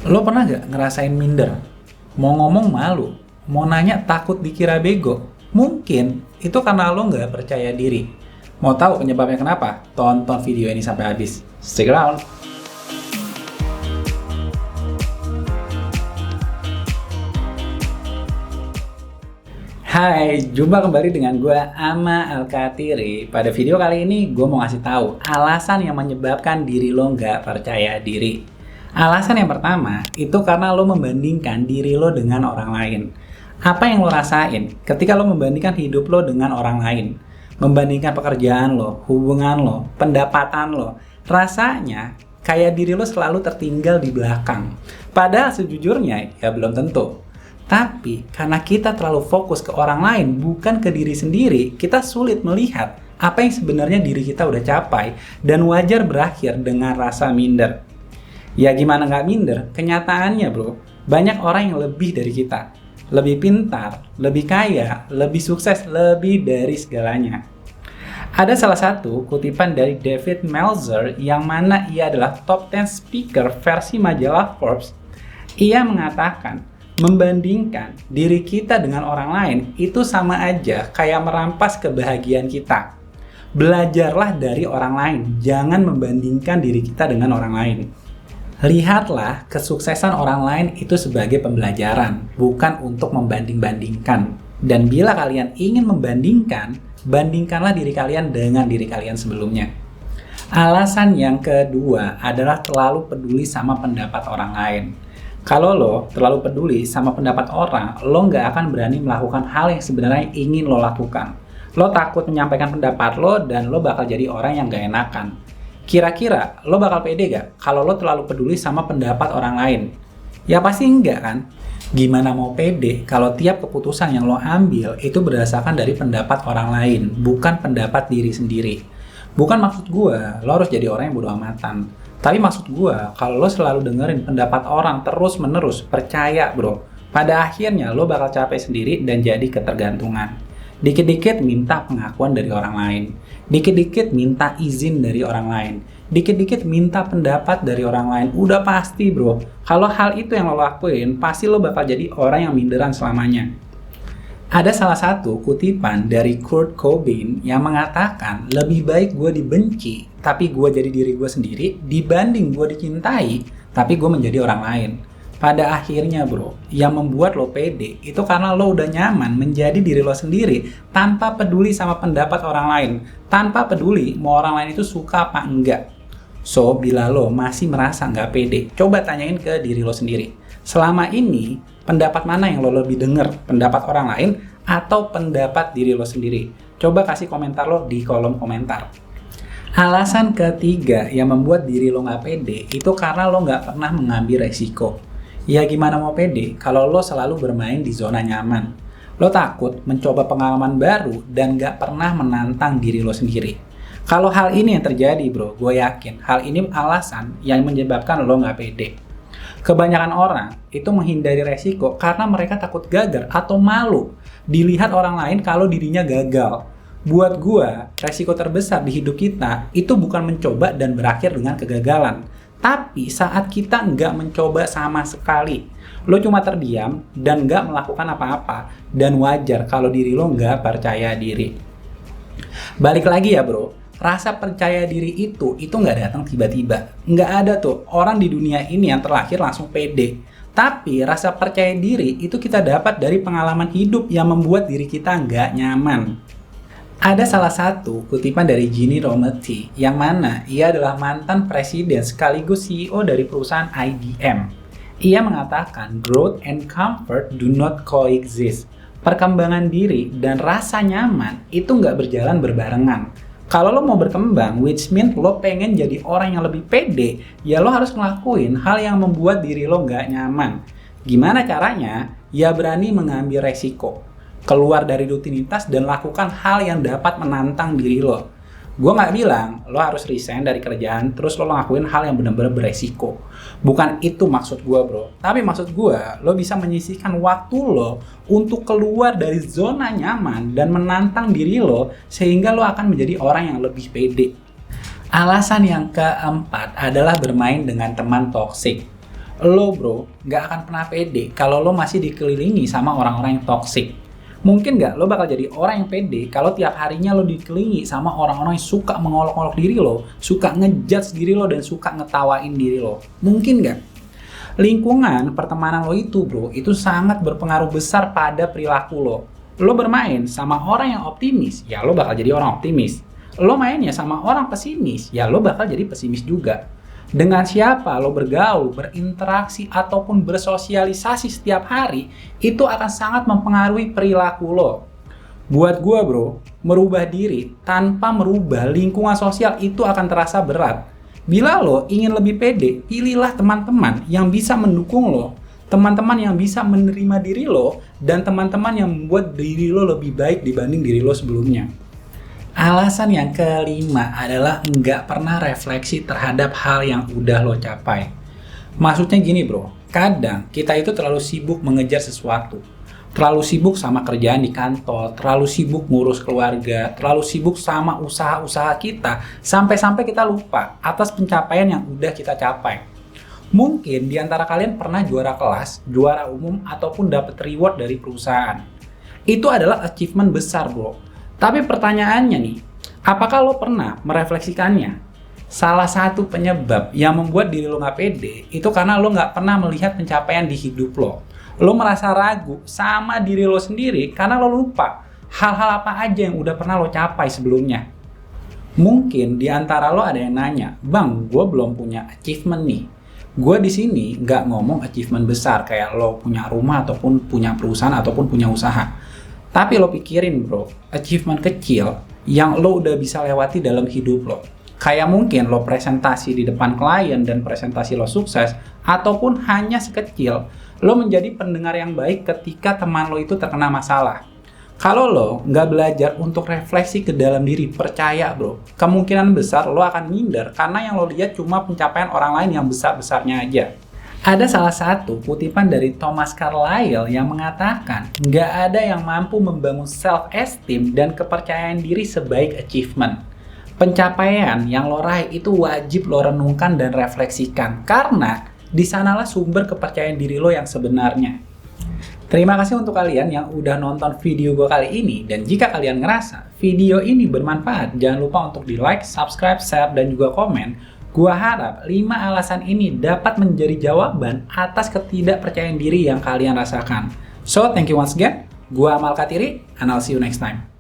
Lo pernah gak ngerasain minder? Mau ngomong malu, mau nanya takut dikira bego? Mungkin itu karena lo nggak percaya diri. Mau tahu penyebabnya kenapa? Tonton video ini sampai habis. Stick around! Hai, jumpa kembali dengan gue Ama Alkatiri. Pada video kali ini gue mau ngasih tahu alasan yang menyebabkan diri lo nggak percaya diri. Alasan yang pertama, itu karena lo membandingkan diri lo dengan orang lain. Apa yang lo rasain ketika lo membandingkan hidup lo dengan orang lain? Membandingkan pekerjaan lo, hubungan lo, pendapatan lo. Rasanya kayak diri lo selalu tertinggal di belakang. Padahal sejujurnya ya belum tentu. Tapi karena kita terlalu fokus ke orang lain, bukan ke diri sendiri, kita sulit melihat apa yang sebenarnya diri kita udah capai dan wajar berakhir dengan rasa minder. Ya gimana nggak minder? Kenyataannya bro, banyak orang yang lebih dari kita. Lebih pintar, lebih kaya, lebih sukses, lebih dari segalanya. Ada salah satu kutipan dari David Meltzer yang mana ia adalah top 10 speaker versi majalah Forbes. Ia mengatakan, membandingkan diri kita dengan orang lain itu sama aja kayak merampas kebahagiaan kita. Belajarlah dari orang lain, jangan membandingkan diri kita dengan orang lain. Lihatlah kesuksesan orang lain itu sebagai pembelajaran, bukan untuk membanding-bandingkan. Dan bila kalian ingin membandingkan, bandingkanlah diri kalian dengan diri kalian sebelumnya. Alasan yang kedua adalah terlalu peduli sama pendapat orang lain. Kalau lo terlalu peduli sama pendapat orang, lo nggak akan berani melakukan hal yang sebenarnya ingin lo lakukan. Lo takut menyampaikan pendapat lo dan lo bakal jadi orang yang nggak enakan. Kira-kira lo bakal pede gak kalau lo terlalu peduli sama pendapat orang lain? Ya pasti enggak kan? Gimana mau pede kalau tiap keputusan yang lo ambil itu berdasarkan dari pendapat orang lain, bukan pendapat diri sendiri. Bukan maksud gue lo harus jadi orang yang bodo amatan. Tapi maksud gue, kalau lo selalu dengerin pendapat orang terus-menerus, percaya bro, pada akhirnya lo bakal capek sendiri dan jadi ketergantungan. Dikit-dikit minta pengakuan dari orang lain. Dikit-dikit minta izin dari orang lain. Dikit-dikit minta pendapat dari orang lain. Udah pasti bro, kalau hal itu yang lo lakuin, pasti lo bakal jadi orang yang minderan selamanya. Ada salah satu kutipan dari Kurt Cobain yang mengatakan, lebih baik gue dibenci, tapi gue jadi diri gue sendiri, dibanding gue dicintai, tapi gue menjadi orang lain. Pada akhirnya bro, yang membuat lo pede, itu karena lo udah nyaman menjadi diri lo sendiri, tanpa peduli sama pendapat orang lain, tanpa peduli mau orang lain itu suka apa enggak. So, bila lo masih merasa nggak pede, coba tanyain ke diri lo sendiri. Selama ini, pendapat mana yang lo lebih denger? Pendapat orang lain atau pendapat diri lo sendiri? Coba kasih komentar lo di kolom komentar. Alasan ketiga yang membuat diri lo nggak pede itu karena lo nggak pernah mengambil resiko. Ya gimana mau pede kalau lo selalu bermain di zona nyaman? Lo takut mencoba pengalaman baru dan nggak pernah menantang diri lo sendiri. Kalau hal ini yang terjadi bro, gue yakin hal ini alasan yang menyebabkan lo nggak pede. Kebanyakan orang itu menghindari resiko karena mereka takut gagal atau malu dilihat orang lain kalau dirinya gagal. Buat gua, resiko terbesar di hidup kita itu bukan mencoba dan berakhir dengan kegagalan. Tapi saat kita nggak mencoba sama sekali. Lo cuma terdiam dan nggak melakukan apa-apa. Dan wajar kalau diri lo nggak percaya diri. Balik lagi ya bro. Rasa percaya diri itu nggak datang tiba-tiba. Nggak ada tuh orang di dunia ini yang terlahir langsung pede. Tapi rasa percaya diri itu kita dapat dari pengalaman hidup yang membuat diri kita nggak nyaman. Ada salah satu kutipan dari Ginny Rometty yang mana ia adalah mantan presiden sekaligus CEO dari perusahaan IBM. Ia mengatakan growth and comfort do not coexist. Perkembangan diri dan rasa nyaman itu nggak berjalan berbarengan. Kalau lo mau berkembang, which means lo pengen jadi orang yang lebih pede, ya lo harus ngelakuin hal yang membuat diri lo nggak nyaman. Gimana caranya? Ya berani mengambil resiko. Keluar dari rutinitas dan lakukan hal yang dapat menantang diri lo. Gue nggak bilang lo harus resign dari kerjaan terus lo ngelakuin hal yang benar-benar beresiko. Bukan itu maksud gue bro. Tapi maksud gue lo bisa menyisihkan waktu lo untuk keluar dari zona nyaman dan menantang diri lo sehingga lo akan menjadi orang yang lebih pede. Alasan yang keempat adalah bermain dengan teman toksik. Lo bro, nggak akan pernah pede kalau lo masih dikelilingi sama orang-orang yang toksik. Mungkin nggak lo bakal jadi orang yang pede kalau tiap harinya lo dikelilingi sama orang-orang yang suka mengolok-olok diri lo, suka ngejudge diri lo, dan suka ngetawain diri lo. Mungkin nggak? Lingkungan pertemanan lo itu bro, itu sangat berpengaruh besar pada perilaku lo. Lo bermain sama orang yang optimis, ya lo bakal jadi orang optimis. Lo mainnya sama orang pesimis, ya lo bakal jadi pesimis juga. Dengan siapa lo bergaul, berinteraksi, ataupun bersosialisasi setiap hari, itu akan sangat mempengaruhi perilaku lo. Buat gua bro, merubah diri tanpa merubah lingkungan sosial itu akan terasa berat. Bila lo ingin lebih pede, pilihlah teman-teman yang bisa mendukung lo, teman-teman yang bisa menerima diri lo, dan teman-teman yang membuat diri lo lebih baik dibanding diri lo sebelumnya. Alasan yang kelima adalah nggak pernah refleksi terhadap hal yang udah lo capai. Maksudnya gini bro, kadang kita itu terlalu sibuk mengejar sesuatu. Terlalu sibuk sama kerjaan di kantor, terlalu sibuk ngurus keluarga, terlalu sibuk sama usaha-usaha kita, sampai-sampai kita lupa atas pencapaian yang udah kita capai. Mungkin di antara kalian pernah juara kelas, juara umum, ataupun dapat reward dari perusahaan. Itu adalah achievement besar bro. Tapi pertanyaannya nih, apakah lo pernah merefleksikannya? Salah satu penyebab yang membuat diri lo nggak pede itu karena lo nggak pernah melihat pencapaian di hidup lo. Lo merasa ragu sama diri lo sendiri karena lo lupa hal-hal apa aja yang udah pernah lo capai sebelumnya. Mungkin di antara lo ada yang nanya, Bang, gue belum punya achievement nih. Gue di sini nggak ngomong achievement besar kayak lo punya rumah ataupun punya perusahaan ataupun punya usaha. Tapi lo pikirin bro, achievement kecil yang lo udah bisa lewati dalam hidup lo. Kayak mungkin lo presentasi di depan klien dan presentasi lo sukses, ataupun hanya sekecil lo menjadi pendengar yang baik ketika teman lo itu terkena masalah. Kalau lo nggak belajar untuk refleksi ke dalam diri, percaya bro, kemungkinan besar lo akan minder karena yang lo lihat cuma pencapaian orang lain yang besar-besarnya aja. Ada salah satu kutipan dari Thomas Carlyle yang mengatakan, nggak ada yang mampu membangun self-esteem dan kepercayaan diri sebaik achievement. Pencapaian yang lo raih itu wajib lo renungkan dan refleksikan, karena di sanalah sumber kepercayaan diri lo yang sebenarnya. Terima kasih untuk kalian yang udah nonton video gue kali ini, dan jika kalian ngerasa video ini bermanfaat, jangan lupa untuk di like, subscribe, share, dan juga komen. Gua harap 5 alasan ini dapat menjadi jawaban atas ketidakpercayaan diri yang kalian rasakan. So, thank you once again. Gua Amal Katiri, and I'll see you next time.